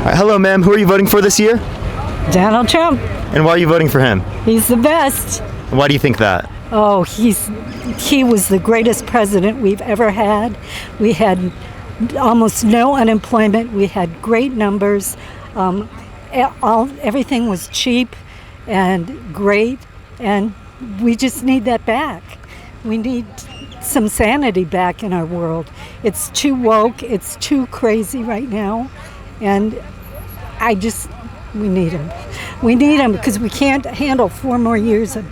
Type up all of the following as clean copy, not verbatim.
right, hello, ma'am. Who are you voting for this year? Donald Trump. And why are you voting for him? He's the best. And why do you think that? Oh, he was the greatest president we've ever had. We had almost no unemployment. We had great numbers. Everything was cheap and great, and we just need that back. We need some sanity back in our world. It's too woke. It's too crazy right now, and we need him. We need him because we can't handle 4 more years of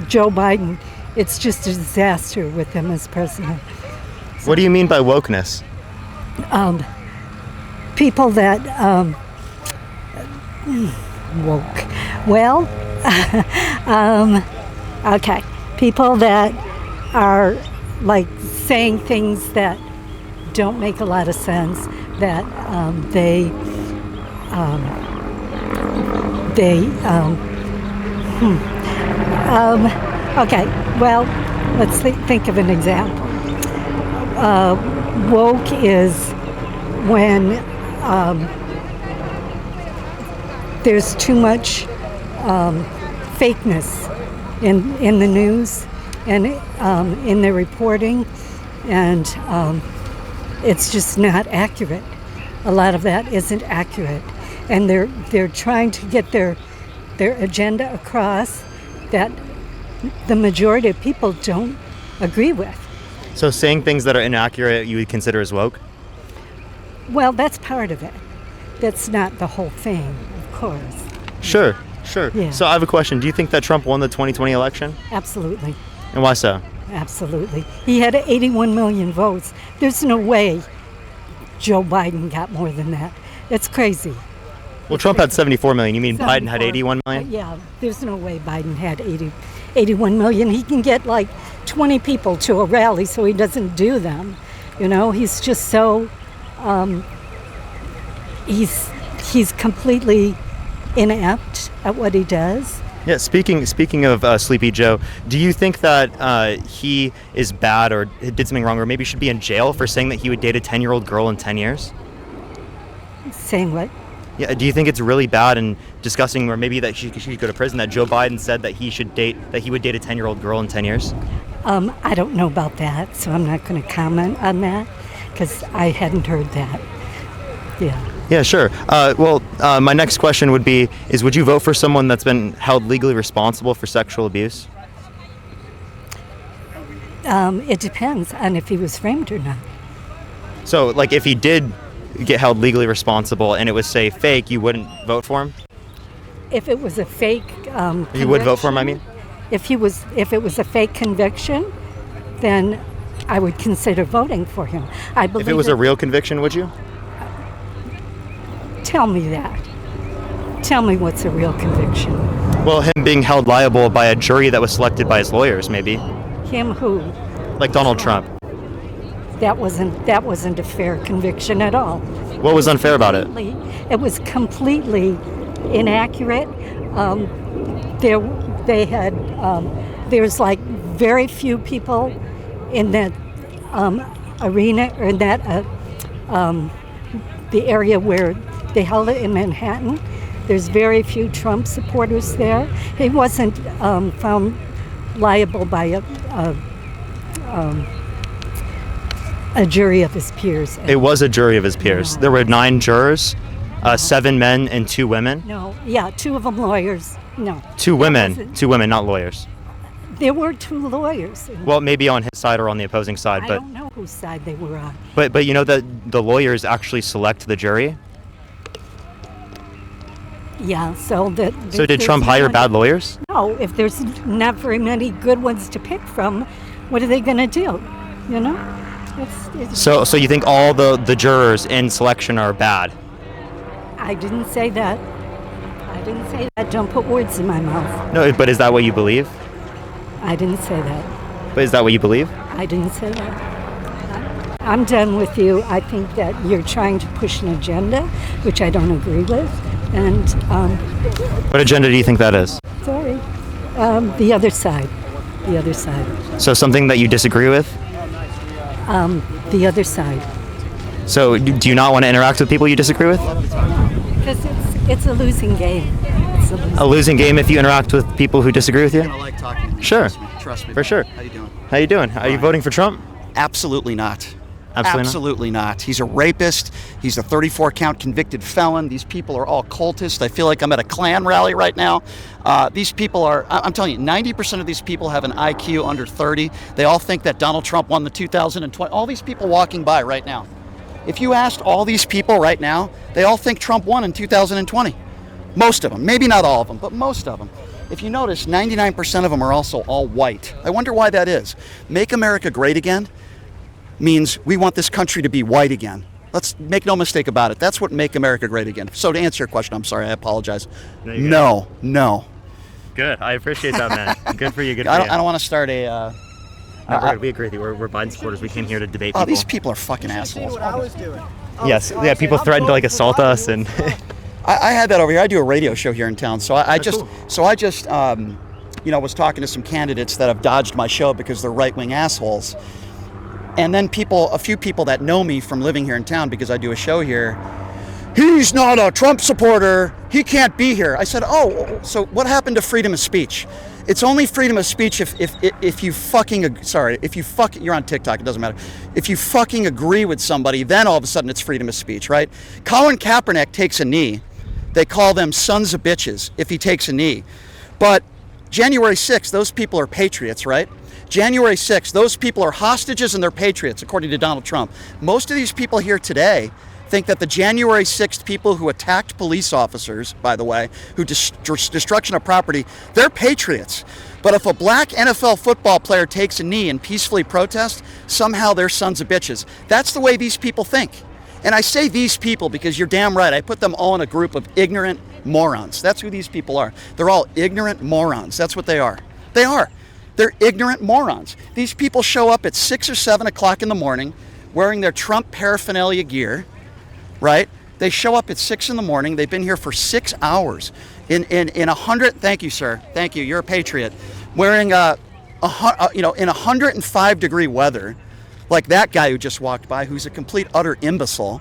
Joe Biden. It's just a disaster with him as president. What do you mean by wokeness? People that woke. Well, okay. People that are like saying things that don't make a lot of sense. That okay, well, let's think of an example. Woke is when there's too much fakeness in the news and in the reporting, and it's just not accurate. A lot of that isn't accurate, and they're trying to get their agenda across that the majority of people don't agree with. So saying things that are inaccurate you would consider as woke? Well, that's part of it. That's not the whole thing, of course. Sure. Yeah. So I have a question. Do you think that Trump won the 2020 election? Absolutely. And why so? Absolutely. He had 81 million votes. There's no way Joe Biden got more than that. It's crazy. Well, Trump had 74 million. You mean 74. Biden had 81 million? Yeah, there's no way Biden had 81 million. He can get like 20 people to a rally, so he doesn't do them. You know, he's just so, he's completely inept at what he does. Yeah, speaking of Sleepy Joe, do you think that he is bad or did something wrong or maybe should be in jail for saying that he would date a 10-year-old girl in 10 years? Saying what? Yeah, do you think it's really bad and disgusting, or maybe that she should go to prison, that Joe Biden said that he would date a 10-year-old girl in 10 years? I don't know about that, so I'm not going to comment on that because I hadn't heard that. Yeah. Yeah, sure. My next question would would you vote for someone that's been held legally responsible for sexual abuse? It depends on if he was framed or not. So, like, if he did get held legally responsible and it was, say, fake, you wouldn't vote for him? If it was a fake You would vote for him, I mean? If it was a fake conviction, then I would consider voting for him. I believe if it was a real conviction, would you? Tell me that. Tell me what's a real conviction. Well, him being held liable by a jury that was selected by his lawyers, maybe. Him who? Like Donald Trump. That wasn't a fair conviction at all. What was unfair about it? It was completely inaccurate. There's like very few people in that arena, or in that the area where they held it in Manhattan. There's very few Trump supporters there. He wasn't found liable by a jury of his peers. It was a jury of his peers. No. There were 9 jurors, 7 men and 2 women. No, yeah, 2 of them lawyers. No. 2 women, not lawyers. There were 2 lawyers. Well, maybe on his side or on the opposing side, I but don't know whose side they were on. but you know that the lawyers actually select the jury. Yeah, so that. So did Trump hire bad lawyers? No, if there's not very many good ones to pick from, what are they going to do? You know. So you think all the jurors in selection are bad? I didn't say that. Don't put words in my mouth. No, but is that what you believe? I didn't say that. But is that what you believe? I didn't say that. I'm done with you. I think that you're trying to push an agenda, which I don't agree with. And what agenda do you think that is? Sorry. The other side. The other side. So something that you disagree with? The other side. So do you not want to interact with people you disagree with? Because it's a losing game. It's A losing game if you interact with people who disagree with you? I like talking to you. Sure. Trust me. For sure. How you doing? How you doing? Are you voting for Trump? Absolutely not. Absolutely not? not. He's a rapist. He's a 34-count convicted felon. These people are all cultists. I feel like I'm at a Klan rally right now. These people are, I'm telling you, 90% of these people have an IQ under 30. They all think that Donald Trump won the 2020. All these people walking by right now. If you asked all these people right now, they all think Trump won in 2020. Most of them. Maybe not all of them, but most of them. If you notice, 99% of them are also all white. I wonder why that is. Make America great again means we want this country to be white again. Let's make no mistake about it. That's what make America great again. So to answer your question, I'm sorry, I apologize. No. Good. I appreciate that, man. Good for you. Good for I you. don't want to start a... No, we're good. We agree with you. We're Biden supporters. We came here to debate people. Oh, these people are fucking assholes. Yes. Yeah. People threatened to assault us, and I had that over here. I do a radio show here in town, so I just was talking to some candidates that have dodged my show because they're right-wing assholes. And then a few people that know me from living here in town because I do a show here, he's not a Trump supporter, he can't be here. I said, oh, so what happened to freedom of speech? It's only freedom of speech if you you're on TikTok, it doesn't matter. If you fucking agree with somebody, then all of a sudden it's freedom of speech, right? Colin Kaepernick takes a knee. They call them sons of bitches if he takes a knee. But January 6th, those people are patriots, right? January 6th, those people are hostages and they're patriots, according to Donald Trump. Most of these people here today think that the January 6th people who attacked police officers, by the way, who destruction of property, they're patriots. But if a black NFL football player takes a knee and peacefully protests, somehow they're sons of bitches. That's the way these people think. And I say these people because you're damn right. I put them all in a group of ignorant morons. That's who these people are. They're all ignorant morons. That's what they are. They are. They're ignorant morons. These people show up at 6 or 7 o'clock in the morning wearing their Trump paraphernalia gear, right? They show up at 6 in the morning. They've been here for 6 hours in 100. Thank you, sir. Thank you. You're a patriot. Wearing in 105 degree weather, like that guy who just walked by, who's a complete utter imbecile.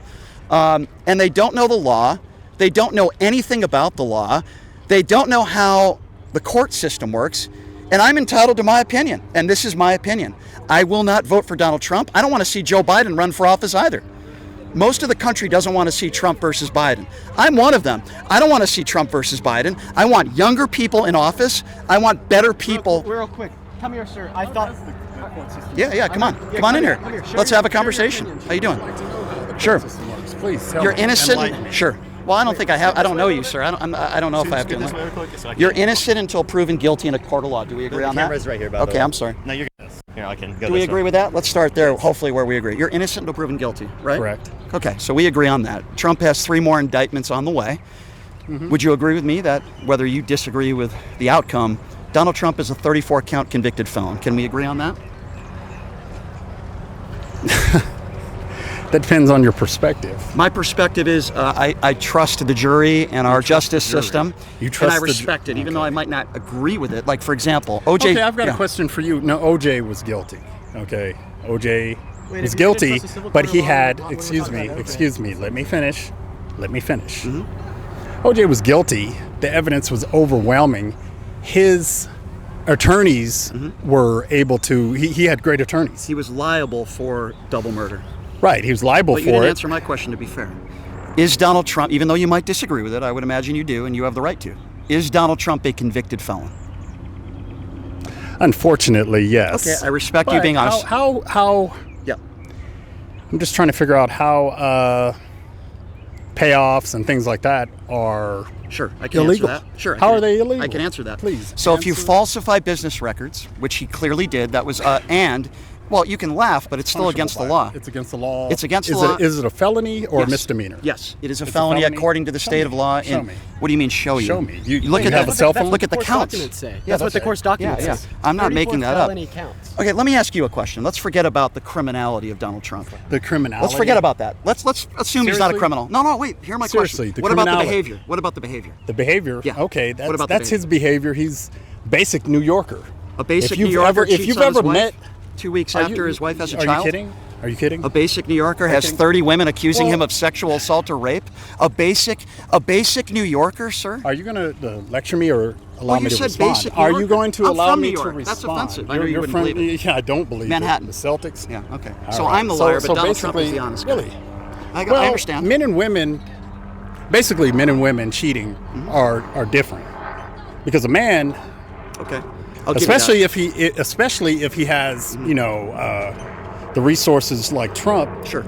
And they don't know the law. They don't know anything about the law. They don't know how the court system works. And I'm entitled to my opinion. And this is my opinion. I will not vote for Donald Trump. I don't want to see Joe Biden run for office either. Most of the country doesn't want to see Trump versus Biden. I'm one of them. I don't want to see Trump versus Biden. I want younger people in office. I want better people. Real quick. Come here, sir. I thought... Yeah, come on. Come on in here. Let's have a conversation. How you doing? Sure. Please. You're innocent. Sure. Well, I don't think I have. I don't know you, sir. I don't know if I have to. You're innocent until proven guilty in a court of law. Do we agree on that? The camera's right here, by the way. Okay, I'm sorry. No, you're good. Here, I can go. Do we agree with that? Let's start there, hopefully where we agree. You're innocent until proven guilty, right? Correct. Okay, so we agree on that. Trump has 3 more indictments on the way. Mm-hmm. Would you agree with me that whether you disagree with the outcome, Donald Trump is a 34-count convicted felon? Can we agree on that? That depends on your perspective. My perspective is I trust the jury and our justice system. You trust and I respect it, even though I might not agree with it. Like, for example, OJ... Okay, I've got a question for you. No, OJ was guilty. Okay, OJ was guilty, but he had... Excuse me, let me finish. Mm-hmm. OJ was guilty. The evidence was overwhelming. His attorneys were able to... He had great attorneys. He was liable for double murder. Right, he was liable for it. But you didn't answer my question, to be fair. Is Donald Trump, even though you might disagree with it, I would imagine you do, and you have the right to, is Donald Trump a convicted felon? Unfortunately, yes. Okay, I respect you being honest. How? Yeah. I'm just trying to figure out how payoffs and things like that are Sure, I can illegal. answer that. Sure. How are they illegal? I can answer that. Please. So if you falsify business records, which he clearly did, that was, well, you can laugh, but it's still against the law. It's against the law. It's against the law. Is it a felony or Yes. a misdemeanor? Yes, it is a felony according to the state of law. Show me. What do you mean, show you? Show me. You look at have that. a cell phone? Look at the counts. That's what the court's document says. I'm not making that up. Felony counts. Okay, let me ask you a question. Let's forget about the criminality of Donald Trump. The criminality. Let's forget about that. Let's assume he's not a Seriously? criminal. No, wait. Hear my Seriously, question. the What about the criminality. behavior? What about the behavior? The behavior. Yeah. Okay, What about the that's his behavior. He's basic New Yorker. A basic If you've New Yorker ever- if cheats you've on his ever wife met- 2 weeks Are after you- his wife has a are child? you kidding? Are you kidding? A basic New Yorker has 30 women accusing him of sexual assault or rape. A basic New Yorker, sir. Are you going to lecture me or allow me you to said respond? basic New Are you Yorker. going to I'm allow from me New to York. respond? That's offensive. I know you You're wouldn't believe it. Yeah, I don't believe Manhattan. it. The Celtics. Yeah. Okay. All So right. I'm the lawyer, but So Donald Trump is basically- the honest guy. Really? I Well, understand. men and women, basically, men and women cheating are different, because a man, Okay. I'll give you that. especially if he has the resources like Trump, Sure.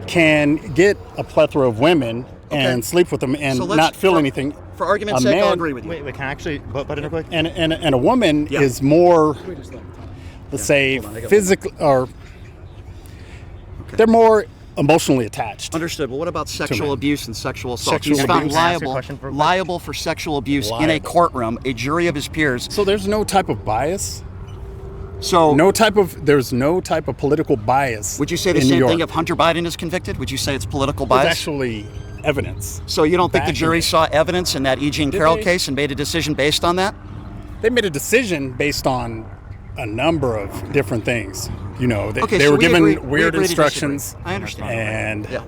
can get a plethora of women and sleep with them and So let's- not feel anything. For argument's A sake, I'll man- agree with you. Wait, can I actually butt in real quick? And a woman Yeah. is more, let's say, hold on, I got physical, or they're more emotionally attached. Understood. But what about sexual men. abuse and sexual assault? Sexual He's found abuse. Can I ask you a question for a quick? liable for sexual abuse in a Liable. courtroom, a jury of his peers. So there's no type of bias. So There's no type of political bias. would you say the in New same York. thing if Hunter Biden is convicted? Would you say it's political There's bias? actually evidence. So you don't think the backing jury it. saw evidence in that E. Jean Carroll they? case and made a decision based on that? They made a decision based on a number of different things. Okay, they so were we given agree- we weird agree to disagree. instructions. I understand. And Yeah.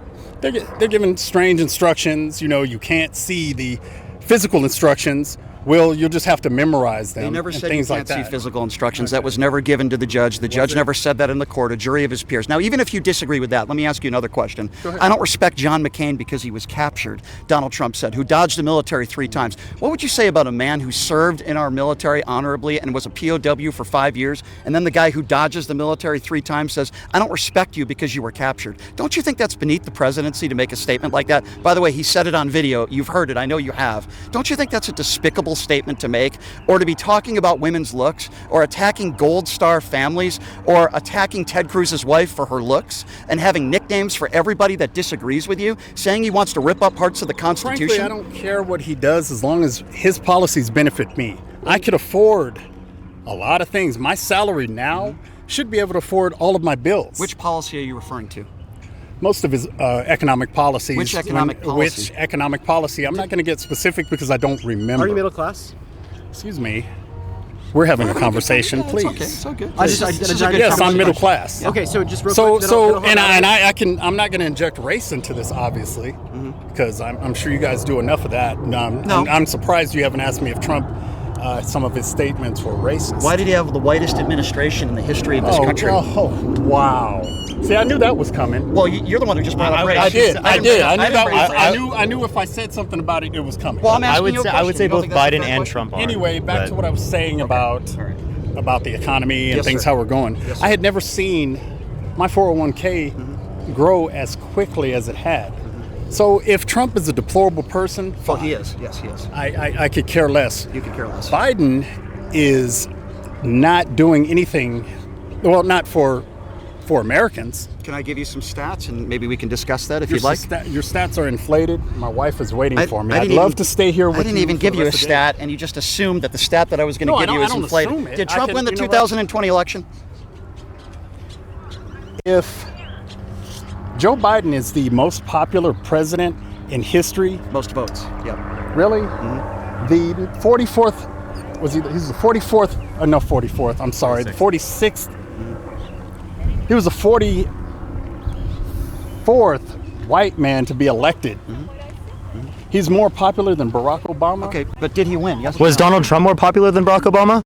they're given strange instructions. You can't see the physical instructions. Well, you'll just have to memorize them. They never and said you things can't like see that. physical instructions. That was never given to the judge. The judge never said that in the court, a jury of his peers. Now, even if you disagree with that, let me ask you another question. I don't respect John McCain because he was captured, Donald Trump said, who dodged the military 3 times. What would you say about a man who served in our military honorably and was a POW for 5 years, and then the guy who dodges the military 3 times says, I don't respect you because you were captured? Don't you think that's beneath the presidency to make a statement like that? By the way, he said it on video. You've heard it. I know you have. Don't you think that's a despicable statement to make? Or to be talking about women's looks, or attacking Gold Star families, or attacking Ted Cruz's wife for her looks, and having nicknames for everybody that disagrees with you, saying he wants to rip up parts of the Constitution? Frankly, I don't care what he does as long as his policies benefit me. I could afford a lot of things. My salary now should be able to afford all of my bills. Which policy are you referring to? Most of his economic policies. Which economic policy? Which economic policy? I'm not going to get specific because I don't remember. Are you middle class? Excuse me. We're having a conversation, please. It's okay. It's all good. I just- This is a I- good Yes, I'm conversation. middle class. Okay, so just real So, quick. then I'll- I'm not going to inject race into this, obviously, because I'm sure you guys do enough of that. No. I'm surprised you haven't asked me if Trump, some of his statements were racist. Why did he have the whitest administration in the history of this country? Oh, wow. See, I knew that was coming. Well, you're the one who just brought up race. I did. I didn't bring it up. knew didn't that. bring it up. I knew if I said something about it, it was coming. Well, I'm asking I would you a say question. You don't both think that's a Biden fair and question? Trump are. Anyway, back to but- what I was saying about the economy and Yes, things, sir. how we're going. Yes, sir. I had never seen my 401k grow as quickly as it had. So if Trump is a deplorable person, Well, he is. Yes, he is. I could care less. You could care less. Biden is not doing anything, well, not for Americans. Can I give you some stats and maybe we can discuss that if Your you'd like? your stats are inflated. My wife is waiting for me. I'd didn't love even- to stay here with you. I didn't even for give the you a rest of the day. stat, and you just assumed that the stat that I was going to No, I give you don't- is I don't inflated. assume it. Did I Trump can- win the you know what? 2020 election? If Joe Biden is the most popular president in history, Most votes. Yep. really, the 44th he's the 44th. No, 44th. I'm sorry, the 46th. He was the 44th white man to be elected. He's more popular than Barack Obama. Okay, but did he win? Yes. or Was no? Donald Trump more popular than Barack Obama?